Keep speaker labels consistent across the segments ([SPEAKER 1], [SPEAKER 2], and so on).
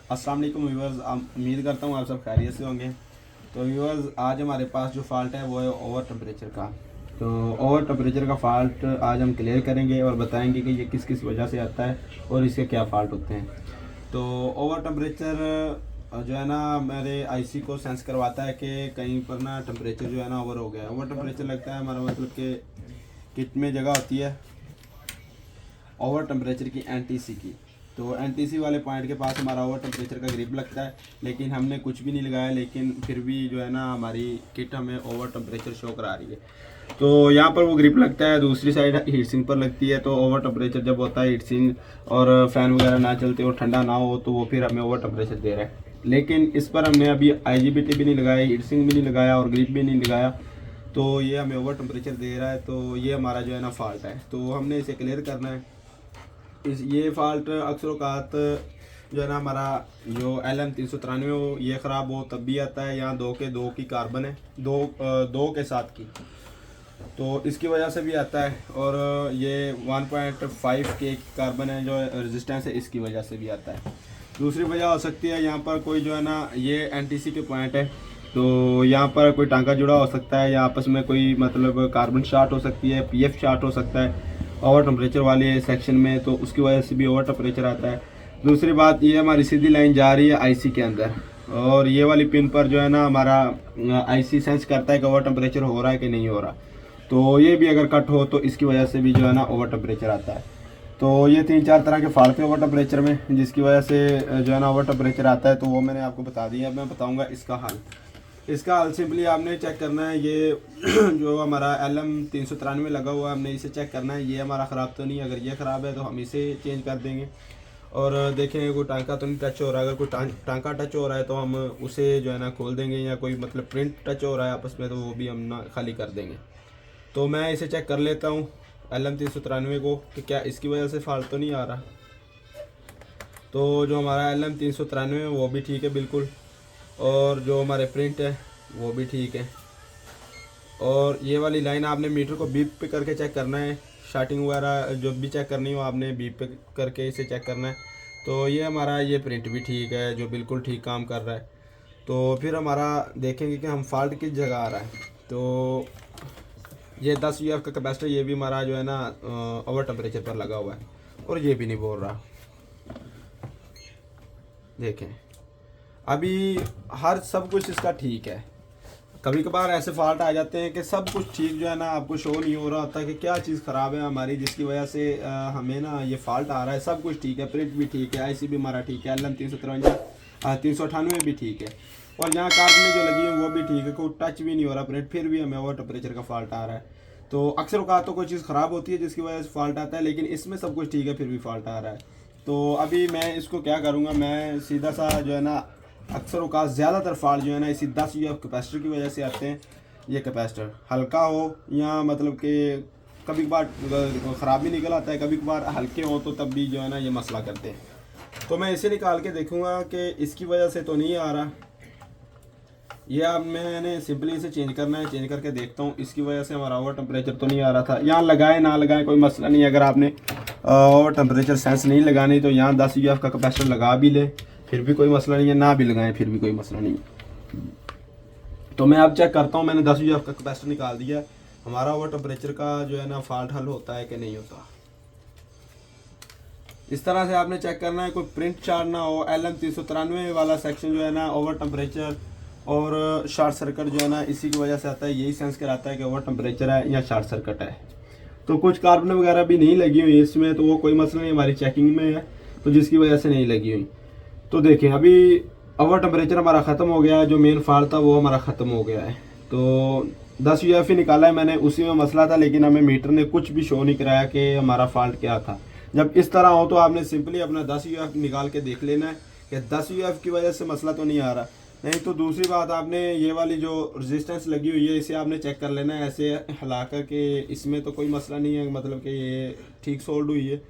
[SPEAKER 1] अस्सलाम वालेकुम व्यूअर्स, उम्मीद करता हूँ आप सब खैरियत से होंगे। तो व्यूअर्स, आज हमारे पास जो फॉल्ट है वो है ओवर टेम्परेचर का। तो ओवर टेम्परेचर का फॉल्ट आज हम क्लियर करेंगे और बताएंगे कि ये किस किस वजह से आता है और इसके क्या फॉल्ट होते हैं। तो ओवर टेम्परेचर जो है ना मेरे आईसी को सेंस करवाता है कि कहीं पर ना टेम्परेचर जो है ना ओवर हो गया है। ओवर टेम्परेचर लगता है हमारा मतलब कि किट में जगह होती है ओवर टेम्परेचर की एनटीसी की। तो एनटीसी वाले पॉइंट के पास हमारा ओवर टेम्परेचर का ग्रिप लगता है, लेकिन हमने कुछ भी नहीं लगाया, लेकिन फिर भी जो है ना हमारी किट हमें ओवर टेम्परेचर शो करा रही है। तो यहाँ पर वो ग्रिप लगता है, दूसरी साइड हीट सिंक पर लगती है। तो ओवर टेम्परेचर जब होता है हीट सिंक और फैन वगैरह ना चलते और ठंडा ना हो तो वो फिर हमें ओवर टेम्परेचर दे रहा है। लेकिन इस पर हमने अभी आईजीबीटी भी नहीं लगाया, हीट सिंक भी नहीं लगाया और ग्रिप भी नहीं लगाया, तो ये हमें ओवर टेम्परेचर दे रहा है। तो ये हमारा जो है ना फॉल्ट है, तो हमने इसे क्लियर करना है। ये फॉल्ट अक्सर औकात जो है ना हमारा जो LM393 हो ये ख़राब हो तब भी आता है। यहाँ दो की कार्बन है, दो के साथ की, तो इसकी वजह से भी आता है। और ये 1.5 के कार्बन है जो रेजिस्टेंस है, इसकी वजह से भी आता है। दूसरी वजह हो सकती है यहाँ पर कोई जो है ना ये एनटीसी के पॉइंट है, तो यहाँ पर कोई टांका जुड़ा हो सकता है या आपस में कोई मतलब कार्बन शार्ट हो सकती है, पीएफ शार्ट हो सकता है ओवर टेम्परेचर वाले सेक्शन में, तो उसकी वजह से भी ओवर टेम्परेचर आता है। दूसरी बात ये हमारी सीधी लाइन जा रही है आईसी के अंदर और ये वाली पिन पर जो है ना हमारा आईसी सेंस करता है कि ओवर टेम्परेचर हो रहा है कि नहीं हो रहा। तो ये भी अगर कट हो तो इसकी वजह से भी जो है ना ओवर टेम्परेचर आता है। तो ये 3-4 तरह के फॉल्ट थे ओवर टेम्परेचर में जिसकी वजह से जो है ना ओवर टेम्परेचर आता है। तो वो मैंने आपको बता दिया। अब मैं बताऊंगा इसका हल। इसका हल सिंपली आपने चेक करना है, ये जो हमारा LM393 लगा हुआ है हमने इसे चेक करना है ये हमारा ख़राब तो नहीं है। अगर ये ख़राब है तो हम इसे चेंज कर देंगे और देखेंगे कोई टांका तो नहीं टच हो रहा है। अगर कोई टांका टच हो रहा है तो हम उसे जो है ना खोल देंगे, या कोई मतलब प्रिंट टच हो रहा है आपस में तो वो भी हम ना खाली कर देंगे। तो मैं इसे चेक कर लेता हूँ LM393 को कि क्या इसकी वजह से फॉल्ट तो नहीं आ रहा। तो जो हमारा LM393 है वो भी ठीक है बिल्कुल, और जो हमारे प्रिंट है वो भी ठीक है। और ये वाली लाइन आपने मीटर को बीप पे करके चेक करना है, शार्टिंग वगैरह जो भी चेक करनी हो आपने बीप पे करके इसे चेक करना है। तो ये हमारा ये प्रिंट भी ठीक है, जो बिल्कुल ठीक काम कर रहा है। तो फिर हमारा देखेंगे कि हम फॉल्ट किस जगह आ रहा है। तो ये 10 UF का कैपेसिटर ये भी हमारा जो है ना ओवर टेम्परेचर पर लगा हुआ है और ये भी नहीं बोल रहा। देखें अभी हर सब कुछ इसका ठीक है। कभी कभार ऐसे फॉल्ट आ जाते हैं कि सब कुछ ठीक जो है ना आपको शो नहीं हो रहा होता कि क्या चीज़ ख़राब है हमारी जिसकी वजह से हमें ना ये फॉल्ट आ रहा है। सब कुछ ठीक है, प्रिंट भी ठीक है, आईसी भी हमारा ठीक है, LM393 398 भी ठीक है, और यहाँ कार्बन जो लगी है वो भी ठीक है, कोई टच भी नहीं हो रहा प्रिंट, फिर भी हमें ओवर टेम्परेचर का फॉल्ट आ रहा है। तो अक्सर औकात तो कोई चीज़ ख़राब होती है जिसकी वजह से फॉल्ट आता है, लेकिन इसमें सब कुछ ठीक है फिर भी फॉल्ट आ रहा है। तो अभी मैं इसको क्या करूँगा, मैं सीधा सा जो है ना अक्सर औकात ज़्यादातर फॉल्ट जो है ना इसी 10 UF कैपेसिटर की वजह से आते हैं। ये कैपेसिटर हल्का हो या मतलब कि कभी कभार ख़राब भी निकल आता है, कभी कभार हल्के हो तो तब भी जो है ना ये मसला करते हैं। तो मैं इसे निकाल के देखूँगा कि इसकी वजह से तो नहीं आ रहा। ये अब मैंने सिंपली इसे चेंज करना है, चेंज करके देखता हूँ इसकी वजह से हमारा ओवर टेम्परेचर तो नहीं आ रहा था। यहाँ लगाए ना लगाए कोई मसला नहीं है, अगर आपने ओवर टेम्परेचर सेंस नहीं लगानी तो यहाँ 10 UF का कैपेसिटर लगा भी ले फिर भी कोई मसला नहीं है, ना भी लगाएं फिर भी कोई मसला नहीं है। तो मैं अब चेक करता हूँ, मैंने 10 UF का कैपेसिटर निकाल दिया, हमारा ओवर टेम्परेचर का जो है ना फॉल्ट हल होता है कि नहीं होता। इस तरह से आपने चेक करना है, कोई प्रिंट चार्ट ना हो। LM393 वाला सेक्शन जो है ना ओवर टेम्परेचर और शॉर्ट सर्किट जो है ना इसी की वजह से आता है, यही सेंस कराता है कि ओवर टेम्परेचर है या शॉर्ट सर्किट है। तो कुछ कार्बन वगैरह भी नहीं लगी हुई इसमें, तो वो कोई मसला नहीं, हमारी चेकिंग में है तो जिसकी वजह से नहीं लगी हुई। तो देखें अभी ओवर टेम्परेचर हमारा ख़त्म हो गया है, जो मेन फॉल्ट था वो हमारा ख़त्म हो गया है। तो 10 UF ही निकाला है मैंने, उसी में मसला था, लेकिन हमें मीटर ने कुछ भी शो नहीं कराया कि हमारा फॉल्ट क्या था। जब इस तरह हो तो आपने सिंपली अपना 10 UF निकाल के देख लेना है कि 10 UF की वजह से मसला तो नहीं आ रहा। नहीं तो दूसरी बात आपने ये वाली जो रेजिस्टेंस लगी हुई है इसे आपने चेक कर लेना है ऐसे हिला कर के, इसमें तो कोई मसला नहीं है, मतलब कि ये ठीक सोल्ड हुई है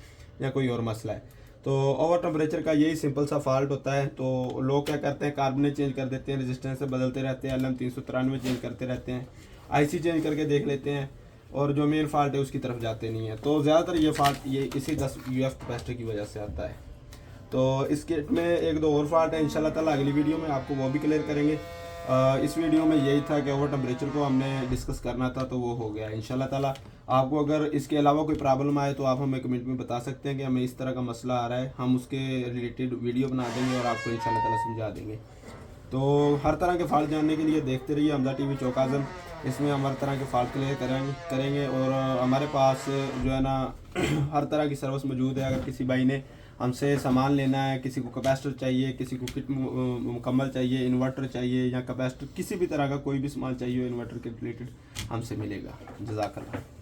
[SPEAKER 1] या कोई और मसला है। तो ओवर टेम्परेचर का यही सिंपल सा फॉल्ट होता है। तो लोग क्या करते हैं, कार्बनेट चेंज कर देते हैं, रेजिस्टेंस से बदलते रहते हैं, LM393 चेंज करते रहते हैं, आईसी चेंज करके देख लेते हैं, और जो मेन फॉल्ट है उसकी तरफ जाते नहीं है। तो ज़्यादातर ये फॉल्ट ये इसी 10 UF कैपेसिटर की वजह से आता है। तो इस किट में एक दो और फॉल्ट है, इंशाल्लाह ताला अगली वीडियो में आपको वो भी क्लियर करेंगे। इस वीडियो में यही था कि ओवर टेम्परेचर को हमने डिस्कस करना था, तो वो हो गया इंशाल्लाह ताला। आपको अगर इसके अलावा कोई प्रॉब्लम आए तो आप हमें कमेंट में बता सकते हैं कि हमें इस तरह का मसला आ रहा है, हम उसके रिलेटेड वीडियो बना देंगे और आपको इंशाल्लाह ताला समझा देंगे। तो हर तरह के फॉल्ट जानने के लिए देखते रहिए हमजा टीवी चौक आज़म, इसमें हम हर तरह के फॉल्ट क्लियर करेंगे और हमारे पास जो है ना हर तरह की सर्विस मौजूद है। अगर किसी भाई ने हमसे सामान लेना है, किसी को कैपेसिटर चाहिए, किसी को किट मुकम्मल चाहिए, इन्वर्टर चाहिए या कैपेसिटर, किसी भी तरह का कोई भी सामान चाहिए इन्वर्टर के रिलेटेड हमसे मिलेगा। जज़ाकल्लाह।